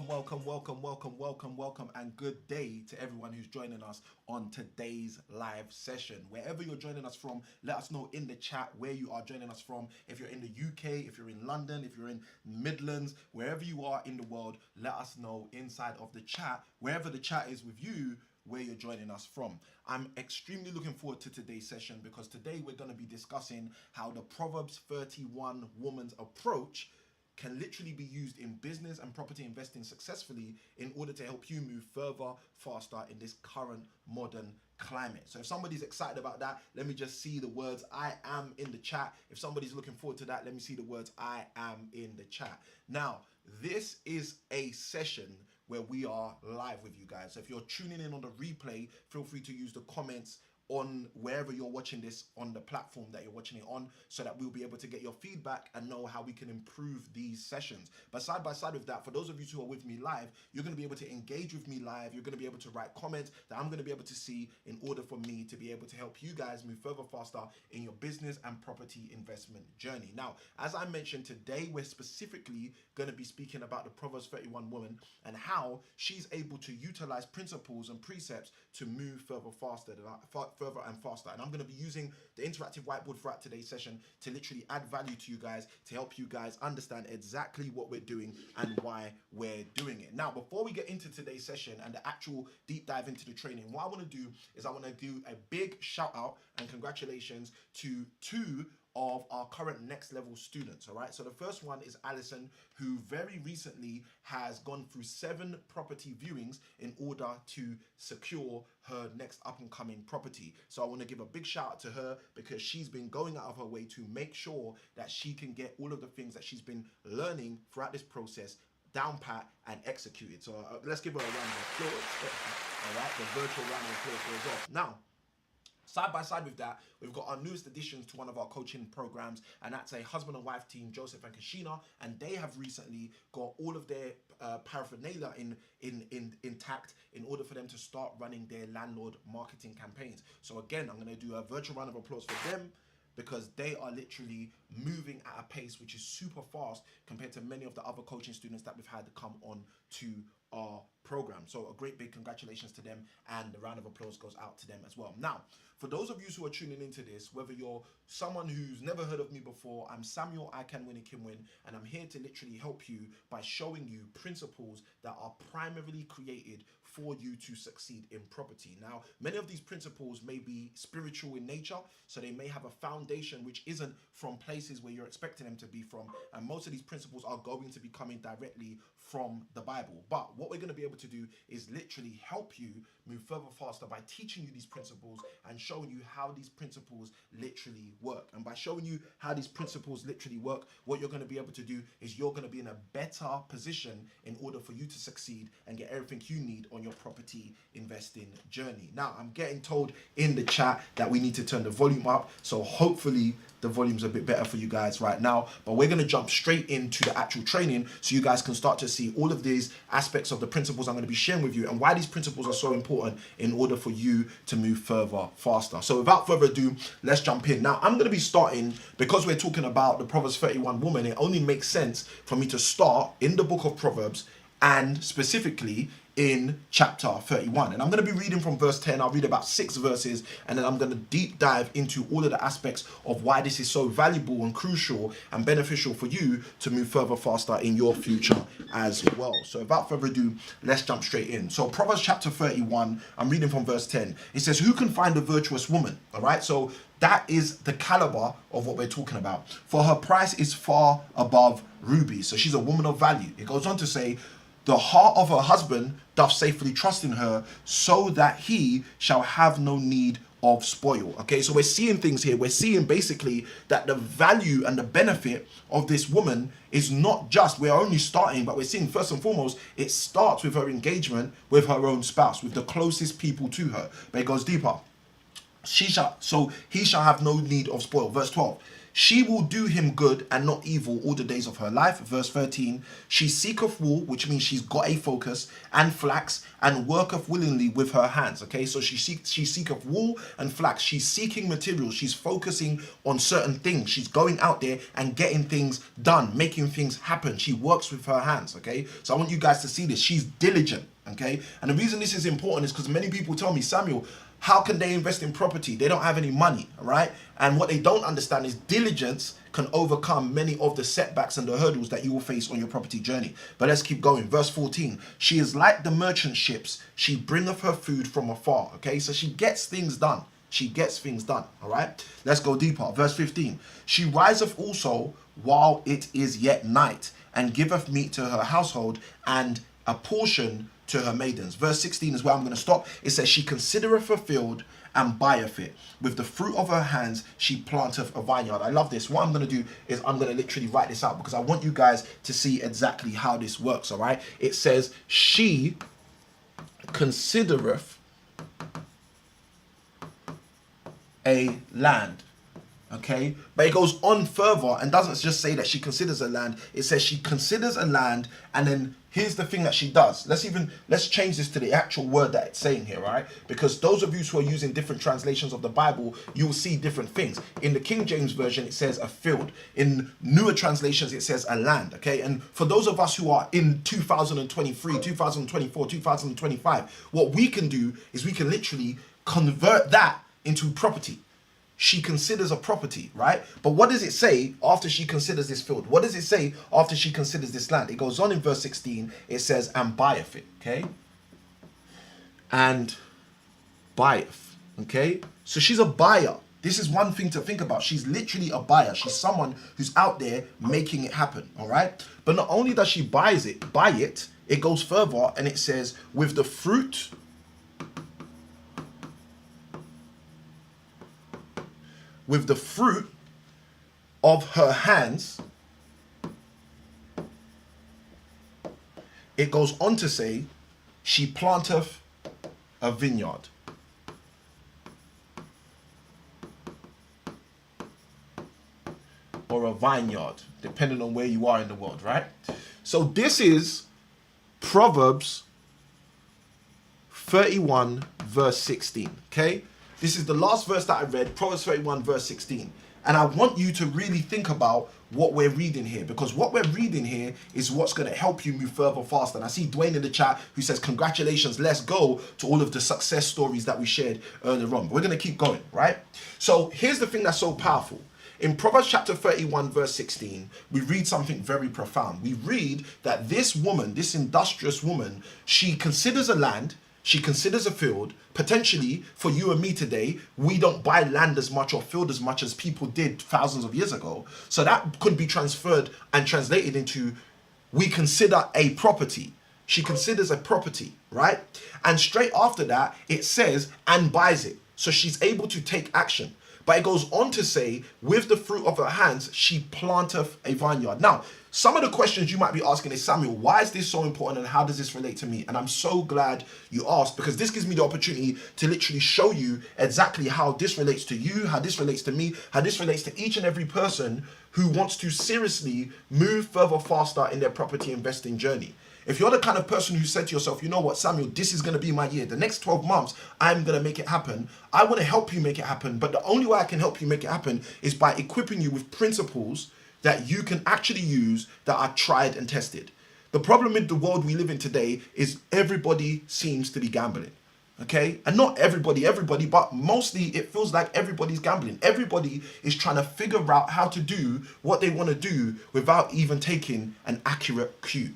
welcome, and good day to everyone who's joining us on today's live session. Wherever you're joining us from, let us know in the chat where you are joining us from. If you're in the UK, if you're in London, if you're in Midlands, wherever you are in the world, let us know inside of the chat, wherever the chat is with you, where you're joining us from. I'm extremely looking forward to today's session because today we're going to be discussing how the Proverbs 31 woman's approach can literally be used in business and property investing successfully in order to help you move further, faster in this current modern climate. So if somebody's excited about that, let me just see the words I am in the chat. If somebody's looking forward to that, let me see the words I am in the chat. Now, this is a session where we are live with you guys. So if you're tuning in on the replay, feel free to use the comments on wherever you're watching this on the platform that you're watching it on, so that we'll be able to get your feedback and know how we can improve these sessions. But side by side with that, for those of you who are with me live, you're going to be able to engage with me live. You're going to be able to write comments that I'm going to be able to see in order for me to be able to help you guys move further, faster in your business and property investment journey. Now, as I mentioned, today we're specifically going to be speaking about the Proverbs 31 woman and how she's able to utilize principles and precepts to move further and faster. And I'm going to be using the interactive whiteboard throughout today's session to literally add value to you guys, to help you guys understand exactly what we're doing and why we're doing it. Now, before we get into today's session and the actual deep dive into the training, what I want to do is I want to do a big shout out and congratulations to two of our current next level students. All right, so the first one is Alison, who very recently has gone through 7 property viewings in order to secure her next up and coming property. So I want to give a big shout out to her because she's been going out of her way to make sure that she can get all of the things that she's been learning throughout this process down pat and executed. So let's give her a round of applause. All right, the virtual round of applause goes off. Now, side by side with that, we've got our newest additions to one of our coaching programs, and that's a husband and wife team, Joseph and Kashina, and they have recently got all of their paraphernalia intact in order for them to start running their landlord marketing campaigns. So again, I'm going to do a virtual round of applause for them because they are literally moving at a pace which is super fast compared to many of the other coaching students that we've had come on to our program. So a great big congratulations to them, and the round of applause goes out to them as well. Now, for those of you who are tuning into this, whether you're someone who's never heard of me before, I'm Samuel I Can Win It Kim Win, and I'm here to literally help you by showing you principles that are primarily created for you to succeed in property. Now, many of these principles may be spiritual in nature, so they may have a foundation which isn't from places where you're expecting them to be from, and most of these principles are going to be coming directly from the Bible. But what we're going to be able to do is literally help you move further faster by teaching you these principles and showing you how these principles literally work. And by showing you how these principles literally work, what you're going to be able to do is you're going to be in a better position in order for you to succeed and get everything you need on your property investing journey. Now, I'm getting told in the chat that we need to turn the volume up, so hopefully the volume's a bit better for you guys right now. But we're going to jump straight into the actual training so you guys can start to see all of these aspects of the principles I'm going to be sharing with you and why these principles are so important in order for you to move further, faster. So without further ado, let's jump in. Now, I'm going to be starting, because we're talking about the Proverbs 31 woman, it only makes sense for me to start in the book of Proverbs and specifically in chapter 31. And I'm going to be reading from verse 10. I'll read about 6 verses, and then I'm going to deep dive into all of the aspects of why this is so valuable and crucial and beneficial for you to move further, faster in your future as well. So without further ado, let's jump straight in. So Proverbs chapter 31, I'm reading from verse 10. It says, "Who can find a virtuous woman?" All right, so that is the caliber of what we're talking about. "For her price is far above rubies." So she's a woman of value. It goes on to say, "The heart of her husband doth safely trust in her, so that he shall have no need of spoil." Okay, so we're seeing things here. We're seeing basically that the value and the benefit of this woman is not just, we're only starting, but we're seeing first and foremost, it starts with her engagement with her own spouse, with the closest people to her. But it goes deeper. He shall have no need of spoil. Verse 12. She will do him good and not evil all the days of her life. Verse 13, she seeketh wool, which means she's got a focus, and flax, and worketh willingly with her hands. Okay, so she seeketh wool and flax. She's seeking materials. She's focusing on certain things. She's going out there and getting things done, making things happen. She works with her hands. Okay, so I want you guys to see this. She's diligent. Okay, and the reason this is important is because many people tell me, Samuel, how can they invest in property? They don't have any money, all right? And what they don't understand is diligence can overcome many of the setbacks and the hurdles that you will face on your property journey. But let's keep going. Verse 14, she is like the merchant ships. She bringeth her food from afar, okay? So she gets things done. She gets things done, all right? Let's go deeper. Verse 15, she riseth also while it is yet night, and giveth meat to her household, and a portion to her maidens. Verse 16 is where I'm going to stop. It says, she considereth a field and buyeth it. With the fruit of her hands, she planteth a vineyard. I love this. What I'm going to do is I'm going to literally write this out because I want you guys to see exactly how this works, all right? It says, she considereth a land. Okay, but it goes on further and doesn't just say that she considers a land. It says she considers a land, and then here's the thing that she does. Let's change this to the actual word that it's saying here, right? Because those of you who are using different translations of the Bible, you will see different things. In the King James Version, it says a field. In newer translations, it says a land, okay? And for those of us who are in 2023, 2024, 2025, what we can do is we can literally convert that into property. She considers a property, right? But what does it say after she considers this field? What does it say after she considers this land? It goes on in verse 16. It says, and buyeth it, okay? And buyeth, okay? So she's a buyer. This is one thing to think about. She's literally a buyer. She's someone who's out there making it happen, all right? But not only does she buy it, it goes further and it says, with the fruit of her hands, it goes on to say, she planteth a vineyard. Or a vineyard, depending on where you are in the world, right? So this is Proverbs 31 verse 16, okay? This is the last verse that I read, Proverbs 31 verse 16. And I want you to really think about what we're reading here, because what we're reading here is what's going to help you move further faster. And I see Dwayne in the chat who says, congratulations, let's go to all of the success stories that we shared earlier on. But we're going to keep going, right? So here's the thing that's so powerful. In Proverbs chapter 31 verse 16, we read something very profound. We read that this woman, this industrious woman, she considers a land, she considers a field. Potentially, for you and me today, we don't buy land as much or field as much as people did thousands of years ago. So that could be transferred and translated into, we consider a property. She considers a property, right? And straight after that, it says, and buys it. So she's able to take action. But it goes on to say, with the fruit of her hands, she planteth a vineyard. Now, some of the questions you might be asking is, Samuel, why is this so important and how does this relate to me? And I'm so glad you asked, because this gives me the opportunity to literally show you exactly how this relates to you, how this relates to me, how this relates to each and every person who wants to seriously move further faster in their property investing journey. If you're the kind of person who said to yourself, you know what, Samuel, this is going to be my year. The next 12 months, I'm going to make it happen. I want to help you make it happen. But the only way I can help you make it happen is by equipping you with principles that you can actually use that are tried and tested. The problem with the world we live in today is everybody seems to be gambling, okay? And not everybody, but mostly it feels like everybody's gambling. Everybody is trying to figure out how to do what they want to do without even taking an accurate cue.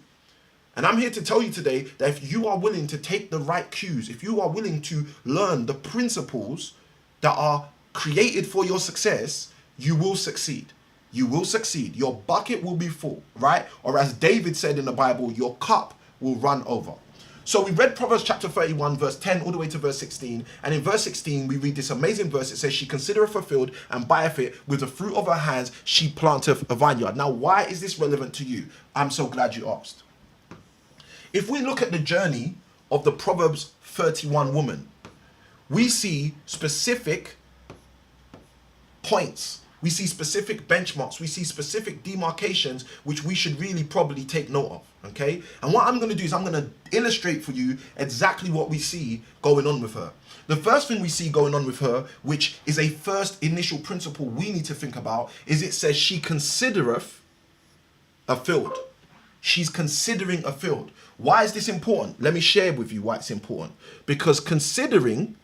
And I'm here to tell you today that if you are willing to take the right cues, if you are willing to learn the principles that are created for your success, you will succeed. You will succeed. Your bucket will be full, right? Or as David said in the Bible, your cup will run over. So we read Proverbs chapter 31, verse 10 all the way to verse 16. And in verse 16, we read this amazing verse. It says, she considereth a field and buyeth it. With the fruit of her hands, she planteth a vineyard. Now, why is this relevant to you? I'm so glad you asked. If we look at the journey of the Proverbs 31 woman, we see specific points We see specific benchmarks. We see specific demarcations, which we should really probably take note of, okay? And what I'm going to do is I'm going to illustrate for you exactly what we see going on with her. The first thing we see going on with her, which is a first initial principle we need to think about, is it says she considereth a field. She's considering a field. Why is this important? Let me share with you why it's important. Because considering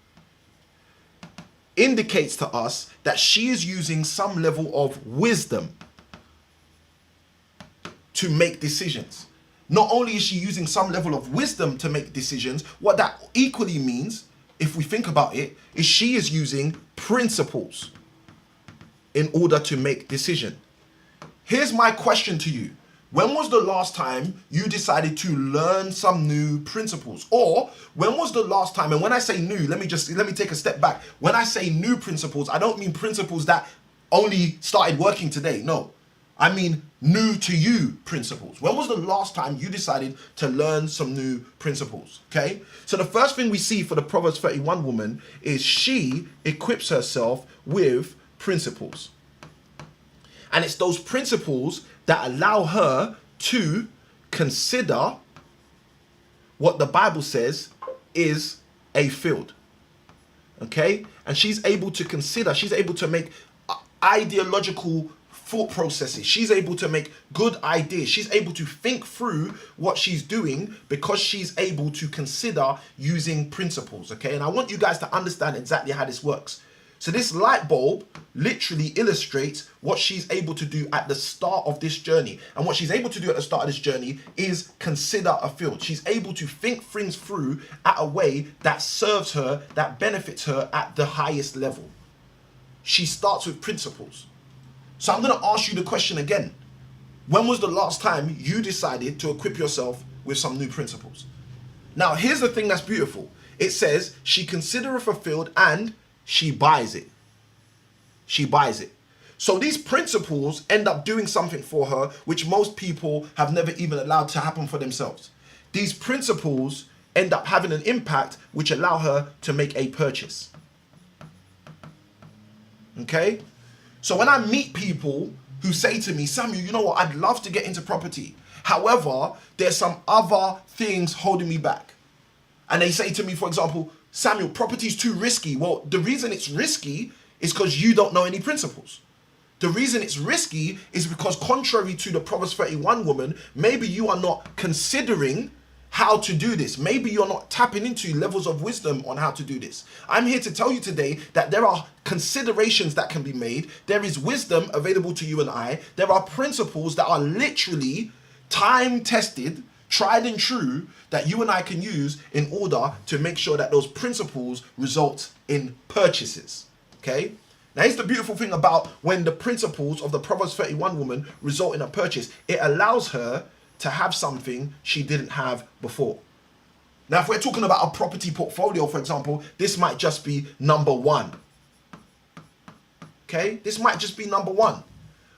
indicates to us that she is using some level of wisdom to make decisions. Not only is she using some level of wisdom to make decisions, what that equally means, if we think about it, is she is using principles in order to make decision. Here's my question to you. When was the last time you decided to learn some new principles? Or when was the last time, and when I say new, let me take a step back. When I say new principles, I don't mean principles that only started working today. No, I mean new to you principles. When was the last time you decided to learn some new principles? Okay, so the first thing we see for the Proverbs 31 woman is she equips herself with principles. And it's those principles that allow her to consider what the Bible says is a field. Okay? And she's able to consider, she's able to make ideological thought processes. She's able to make good ideas. She's able to think through what she's doing because she's able to consider using principles. Okay? And I want you guys to understand exactly how this works. So this light bulb literally illustrates what she's able to do at the start of this journey. And what she's able to do at the start of this journey is consider a field. She's able to think things through at a way that serves her, that benefits her at the highest level. She starts with principles. So I'm going to ask you the question again. When was the last time you decided to equip yourself with some new principles? Now, here's the thing that's beautiful. It says, she considereth a field and she buys it. She buys it. So these principles end up doing something for her, which most people have never even allowed to happen for themselves. These principles end up having an impact which allow her to make a purchase. Okay? So when I meet people who say to me, Samuel, you know what, I'd love to get into property. However, there's some other things holding me back. And they say to me, for example, Samuel, property is too risky. Well, the reason it's risky is because you don't know any principles. The reason it's risky is because contrary to the Proverbs 31 woman, maybe you are not considering how to do this. Maybe you're not tapping into levels of wisdom on how to do this. I'm here to tell you today that there are considerations that can be made. There is wisdom available to you and I. There are principles that are literally time-tested, tried and true, that you and I can use in order to make sure that those principles result in purchases, okay? Now, here's the beautiful thing about when the principles of the Proverbs 31 woman result in a purchase. It allows her to have something she didn't have before. Now, if we're talking about a property portfolio, for example, this might just be number one, okay? This might just be number one.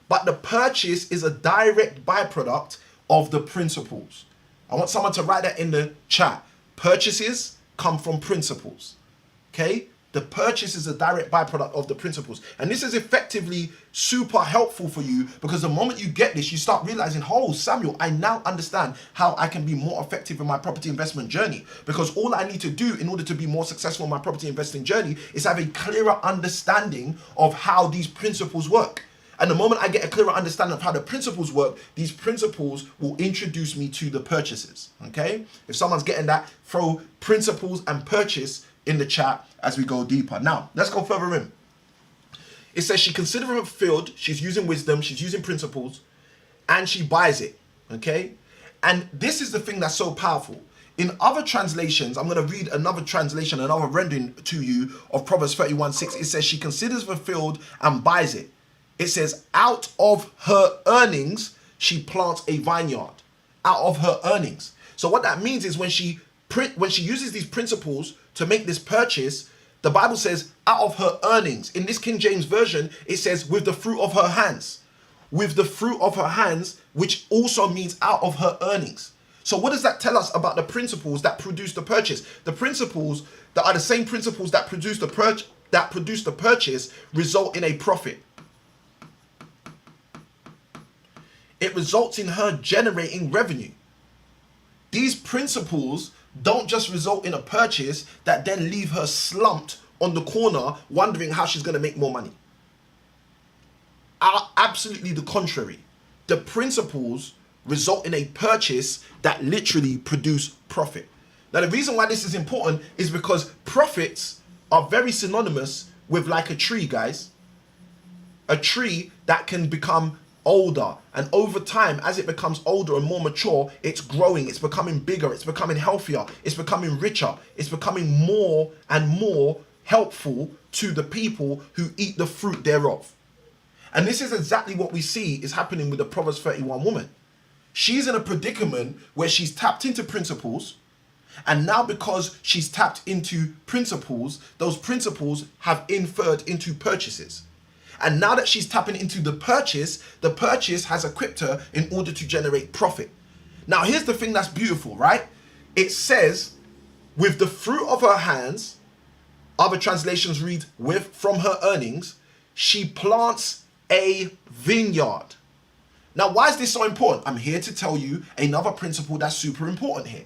But the purchase is a direct byproduct of the principles. I want someone to write that in the chat. Purchases come from principles, okay? The purchase is a direct byproduct of the principles. And this is effectively super helpful for you because the moment you get this, you start realizing, oh, Samuel, I now understand how I can be more effective in my property investment journey. Because all I need to do in order to be more successful in my property investing journey is have a clearer understanding of how these principles work. And the moment I get a clearer understanding of how the principles work, these principles will introduce me to the purchases, okay? If someone's getting that, throw principles and purchase in the chat as we go deeper. Now, let's go further in. It says she considers a field, she's using wisdom, she's using principles, and she buys it, okay? And this is the thing that's so powerful. In other translations, I'm going to read another translation, another rendering to you of Proverbs 31:6. It says she considers the field and buys it. It says, out of her earnings, she plants a vineyard. Out of her earnings. So what that means is when she uses these principles to make this purchase, the Bible says, out of her earnings. In this King James Version, it says, with the fruit of her hands. With the fruit of her hands, which also means out of her earnings. So what does that tell us about the principles that produce the purchase? The principles that are the same principles that produce the purchase result in a profit. it results in her generating revenue. These principles don't just result in a purchase that then leave her slumped on the corner wondering how she's going to make more money. Absolutely the contrary. The principles result in a purchase that literally produce profit. Now, the reason why this is important is because profits are very synonymous with like a tree, guys. A tree that can become older, and over time, as it becomes older and more mature, it's growing, it's becoming bigger, it's becoming healthier, it's becoming richer, it's becoming more and more helpful to the people who eat the fruit thereof. And this is exactly what we see is happening with the Proverbs 31 woman. She's in a predicament where she's tapped into principles, and now because she's tapped into principles, those principles have inferred into purchases. And now that she's tapping into the purchase has equipped her in order to generate profit. Now, here's the thing that's beautiful, right? It says, with the fruit of her hands, other translations read, from her earnings, she plants a vineyard. Now, why is this so important? I'm here to tell you another principle that's super important here.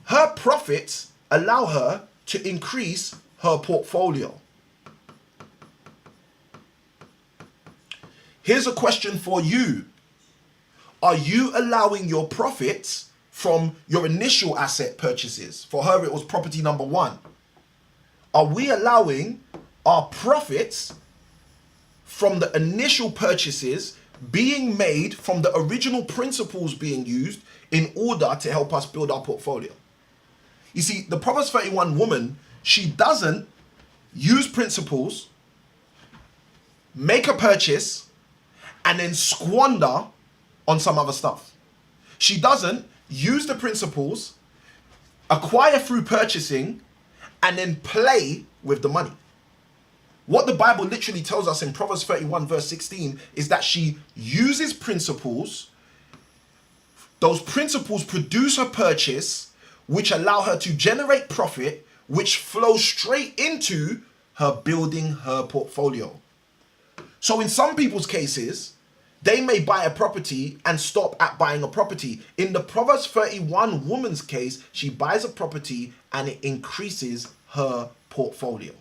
Her profits allow her to increase her portfolio. Here's a question for you. Are you allowing your profits from your initial asset purchases? For her, it was property number 1. Are we allowing our profits from the initial purchases being made from the original principles being used in order to help us build our portfolio? You see, the Proverbs 31 woman, she doesn't use principles, make a purchase, and then squander on some other stuff. She doesn't use the principles, acquire through purchasing, and then play with the money. What the Bible literally tells us in Proverbs 31 verse 16 is that she uses principles. Those principles produce a purchase which allow her to generate profit, which flows straight into her building her portfolio. So in some people's cases, they may buy a property and stop at buying a property. In the Proverbs 31 woman's case, she buys a property and it increases her portfolio.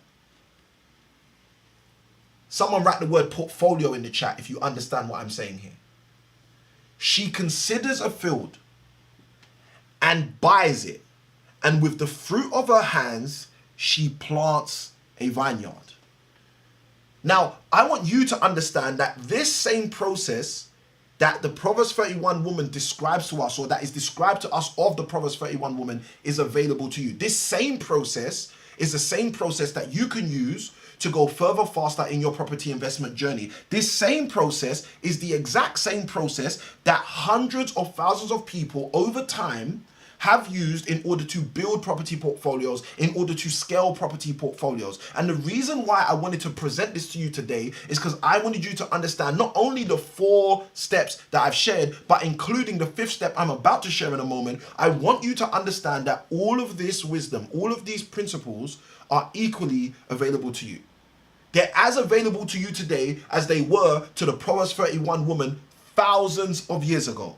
Someone write the word portfolio in the chat if you understand what I'm saying here. She considers a field and buys it, and with the fruit of her hands, she plants a vineyard. Now, I want you to understand that this same process that the Proverbs 31 woman describes to us, or that is described to us of the Proverbs 31 woman, is available to you. This same process is the same process that you can use to go further faster in your property investment journey. This same process is the exact same process that hundreds of thousands of people over time have used in order to build property portfolios, in order to scale property portfolios. And the reason why I wanted to present this to you today is because I wanted you to understand not only the 4 steps that I've shared, but including the 5th step I'm about to share in a moment. I want you to understand that all of this wisdom, all of these principles are equally available to you. They're as available to you today as they were to the Proverbs 31 woman thousands of years ago.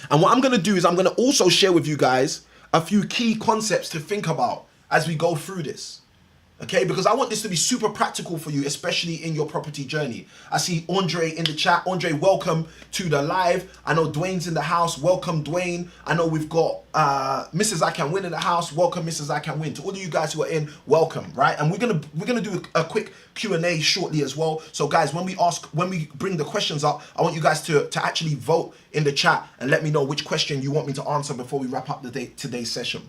And what I'm going to do is I'm going to also share with you guys a few key concepts to think about as we go through this. Okay, because I want this to be super practical for you, especially in your property journey. I see Andre in the chat. Andre, welcome to the live. I know Dwayne's in the house. Welcome, Dwayne. I know we've got Mrs. I Can Win in the house. Welcome, Mrs. I Can Win. To all of you guys who are in, welcome, right? And we're gonna do a quick Q&A shortly as well. So guys, when we bring the questions up, I want you guys to actually vote in the chat and let me know which question you want me to answer before we wrap up today's session.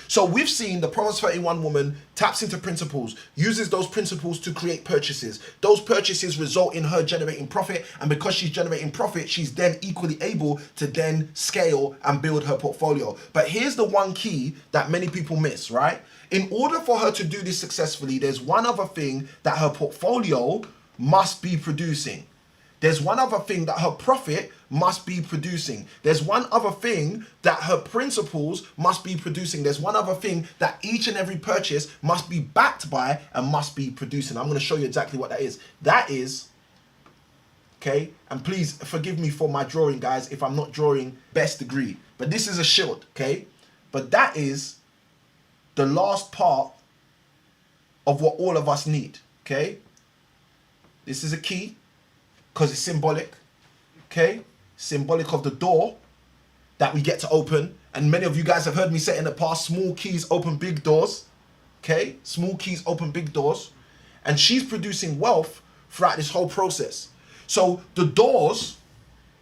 So we've seen the Proverbs 31 woman taps into principles, uses those principles to create purchases. Those purchases result in her generating profit, and because she's generating profit, she's then equally able to then scale and build her portfolio. But here's the one key that many people miss, right? In order for her to do this successfully, there's one other thing that her portfolio must be producing. There's one other thing that her profit must be producing. There's one other thing that her principles must be producing. There's one other thing that each and every purchase must be backed by and must be producing. I'm going to show you exactly what that is. That is okay? And please forgive me for my drawing, guys, if I'm not drawing best degree. But this is a shield, okay? But that is the last part of what all of us need, okay? This is a key because it's symbolic, okay? Symbolic of the door that we get to open. And many of you guys have heard me say in the past, small keys open big doors, okay? Small keys open big doors. And she's producing wealth throughout this whole process. So the doors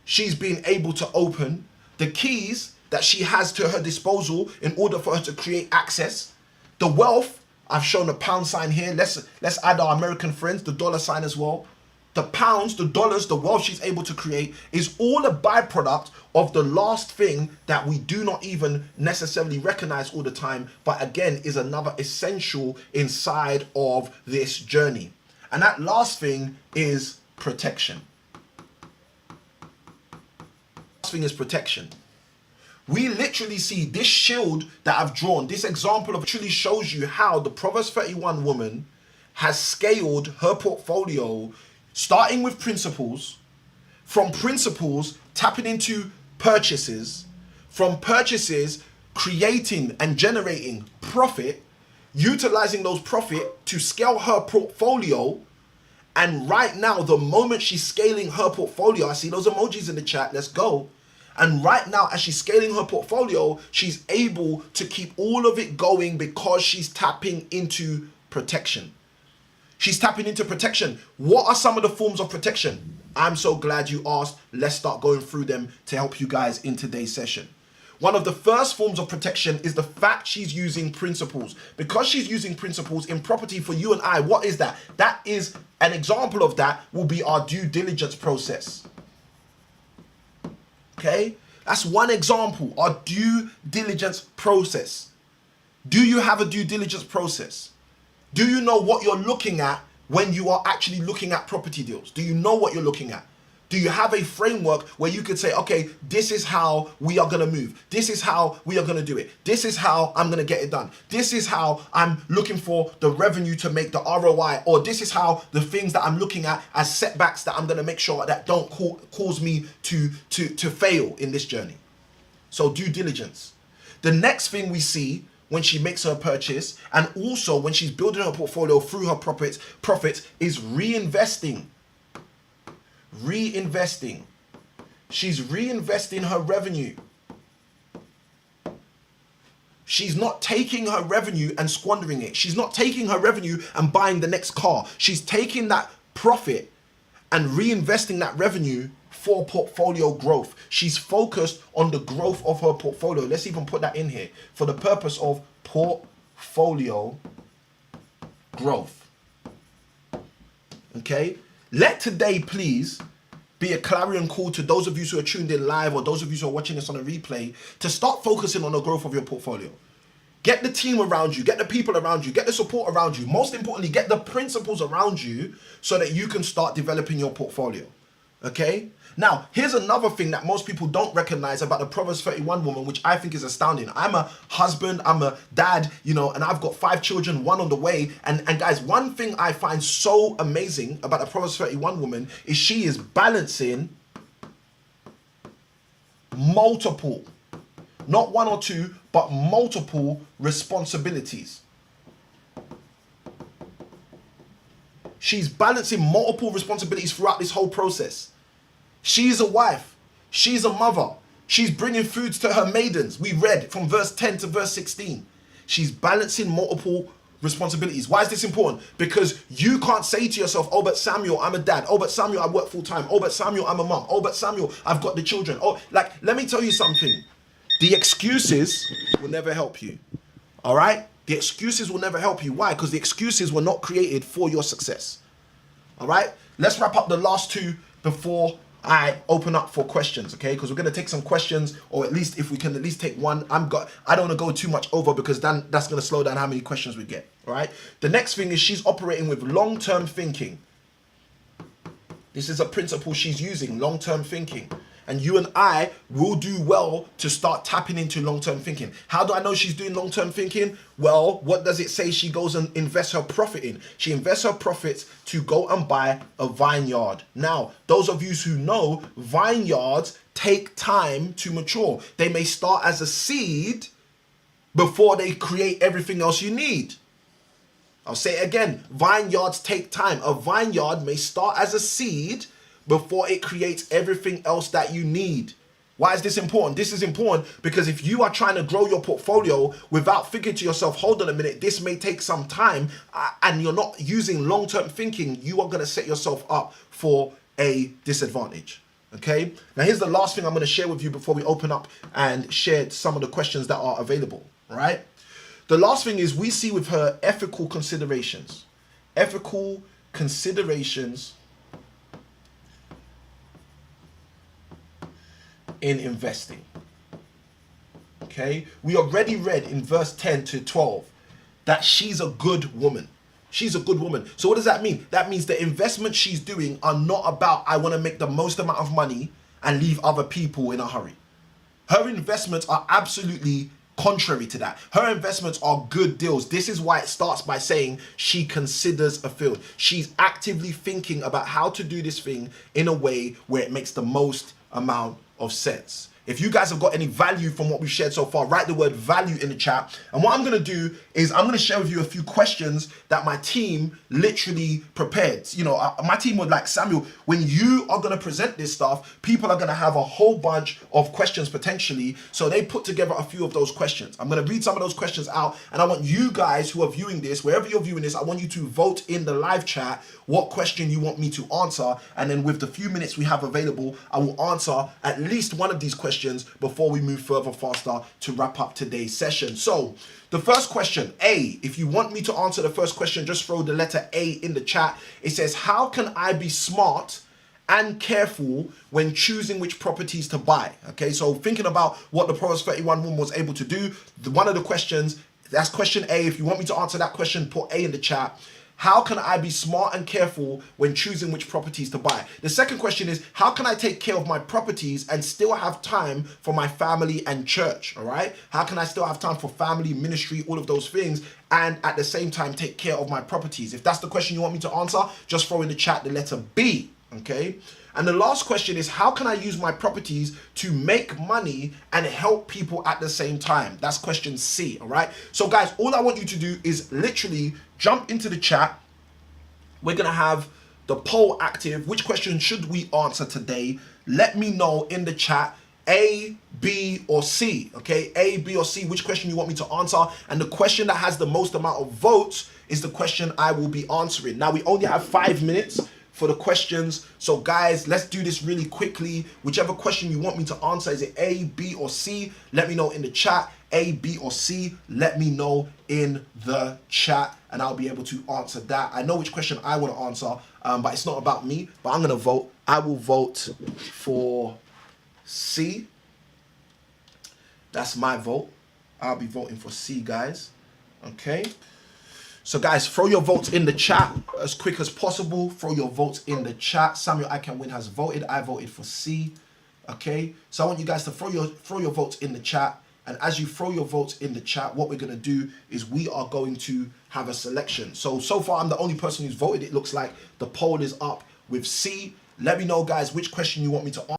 she's been able to open, the keys that she has to her disposal in order for her to create access, the wealth, I've shown a pound sign here. Let's add our American friends, the dollar sign as well. The pounds, the dollars, the wealth she's able to create is all a byproduct of the last thing that we do not even necessarily recognize all the time, but again is another essential inside of this journey. And that last thing is protection. Last thing is protection. We literally see this shield that I've drawn, this example of literally shows you how the Proverbs 31 woman has scaled her portfolio, starting with principles, from principles tapping into purchases, from purchases creating and generating profit, utilizing those profit to scale her portfolio. And right now, the moment she's scaling her portfolio, I see those emojis in the chat, let's go. And right now, as she's scaling her portfolio, she's able to keep all of it going because she's tapping into protection. She's tapping into protection. What are some of the forms of protection? I'm so glad you asked. Let's start going through them to help you guys in today's session. One of the first forms of protection is the fact she's using principles. Because she's using principles in property for you and I, what is that? That is an example of that will be our due diligence process. Okay? That's one example, our due diligence process. Do you have a due diligence process? Do you know what you're looking at when you are actually looking at property deals? Do you know what you're looking at? Do you have a framework where you could say, okay, this is how we are going to move. This is how we are going to do it. This is how I'm going to get it done. This is how I'm looking for the revenue to make the ROI, or this is how the things that I'm looking at as setbacks that I'm going to make sure that don't cause me to fail in this journey. So due diligence. The next thing we see when she makes her purchase, and also when she's building her portfolio through her profits is reinvesting. Reinvesting. She's reinvesting her revenue. She's not taking her revenue and squandering it. She's not taking her revenue and buying the next car. She's taking that profit and reinvesting that revenue for portfolio growth. She's focused on the growth of her portfolio. Let's even put that in here for the purpose of portfolio growth. Okay? Let today, please, be a clarion call to those of you who are tuned in live or those of you who are watching this on a replay to start focusing on the growth of your portfolio. Get the team around you, get the people around you, get the support around you. Most importantly, get the principles around you so that you can start developing your portfolio. Okay? Now, here's another thing that most people don't recognize about the Proverbs 31 woman, which I think is astounding. I'm a husband, I'm a dad, and I've got 5 children, 1 on the way. And guys, one thing I find so amazing about the Proverbs 31 woman is she is balancing multiple, not 1 or 2, but multiple responsibilities. She's balancing multiple responsibilities throughout this whole process. She's a wife. She's a mother. She's bringing foods to her maidens. We read from verse 10 to verse 16. She's balancing multiple responsibilities. Why is this important? Because you can't say to yourself, oh, but Samuel, I'm a dad. Oh, but Samuel, I work full time. Oh, but Samuel, I'm a mom. Oh, but Samuel, I've got the children. Oh, let me tell you something. The excuses will never help you. All right? The excuses will never help you. Why? Because the excuses were not created for your success. All right? Let's wrap up the last 2 before I open up for questions, okay? Because we're going to take some questions, or at least if we can at least take one. I don't want to go too much over because then that's going to slow down how many questions we get, all right? The next thing is she's operating with long-term thinking. This is a principle she's using, long-term thinking. and you and I will do well to start tapping into long-term thinking. How do I know she's doing long-term thinking? Well, what does it say she goes and invests her profit in? She invests her profits to go and buy a vineyard. Now, those of you who know, vineyards take time to mature. They may start as a seed before they create everything else you need. I'll say it again, vineyards take time. A vineyard may start as a seed before it creates everything else that you need. Why is this important? This is important because if you are trying to grow your portfolio without thinking to yourself, hold on a minute, this may take some time, and you're not using long-term thinking, you are going to set yourself up for a disadvantage. Okay? Now here's the last thing I'm going to share with you before we open up and share some of the questions that are available, right? The last thing is we see with her ethical considerations. Ethical considerations in investing. Okay? We already read in verse 10 to 12 that she's a good woman. She's a good woman. So what does that mean? That means the investments she's doing are not about, I want to make the most amount of money and leave other people in a hurry. Her investments are absolutely contrary to that. Her investments are good deals. This is why it starts by saying she considers a field. She's actively thinking about how to do this thing in a way where it makes the most amount of sense. If you guys have got any value from what we've shared so far, write the word value in the chat. And what I'm going to do is I'm going to share with you a few questions that my team literally prepared. You know, my team was like, Samuel, when you are going to present this stuff, people are going to have a whole bunch of questions potentially. So they put together a few of those questions. I'm going to read some of those questions out. And I want you guys who are viewing this, wherever you're viewing this, I want you to vote in the live chat what question you want me to answer. And then with the few minutes we have available, I will answer at least one of these questions before we move further faster to wrap up today's session. So the first question, A, if you want me to answer the first question, just throw the letter A in the chat. It says, how can I be smart and careful when choosing which properties to buy? Okay, so thinking about what the Proverbs 31 woman was able to do, one of the questions, that's question A. If you want me to answer that question, put A in the chat. How can I be smart and careful when choosing which properties to buy? The second question is, how can I take care of my properties and still have time for my family and church, all right? How can I still have time for family, ministry, all of those things, and at the same time take care of my properties? If that's the question you want me to answer, just throw in the chat the letter B, okay? And the last question is, how can I use my properties to make money and help people at the same time? That's question C, all right? So guys, all I want you to do is literally jump into the chat. We're going to have the poll active. Which question should we answer today? Let me know in the chat, A, B, or C, okay? A, B, or C, which question you want me to answer. And the question that has the most amount of votes is the question I will be answering. Now, we only have 5 minutes for the questions. So guys, let's do this really quickly. Whichever question you want me to answer, is it A, B, or C? Let me know in the chat. A, B, or C, let me know in the chat and I'll be able to answer that. I know which question I want to answer, but it's not about me, but I'm going to vote. I will vote for C. That's my vote. I'll be voting for C, guys. Okay. So guys, throw your votes in the chat as quick as possible. Throw your votes in the chat. Samuel I Can Win has voted. I voted for C. Okay. So I want you guys to throw your votes in the chat. And as you throw your votes in the chat, what we're going to do is we are going to have a selection. So far, I'm the only person who's voted. It looks like the poll is up with C. Let me know, guys, which question you want me to answer.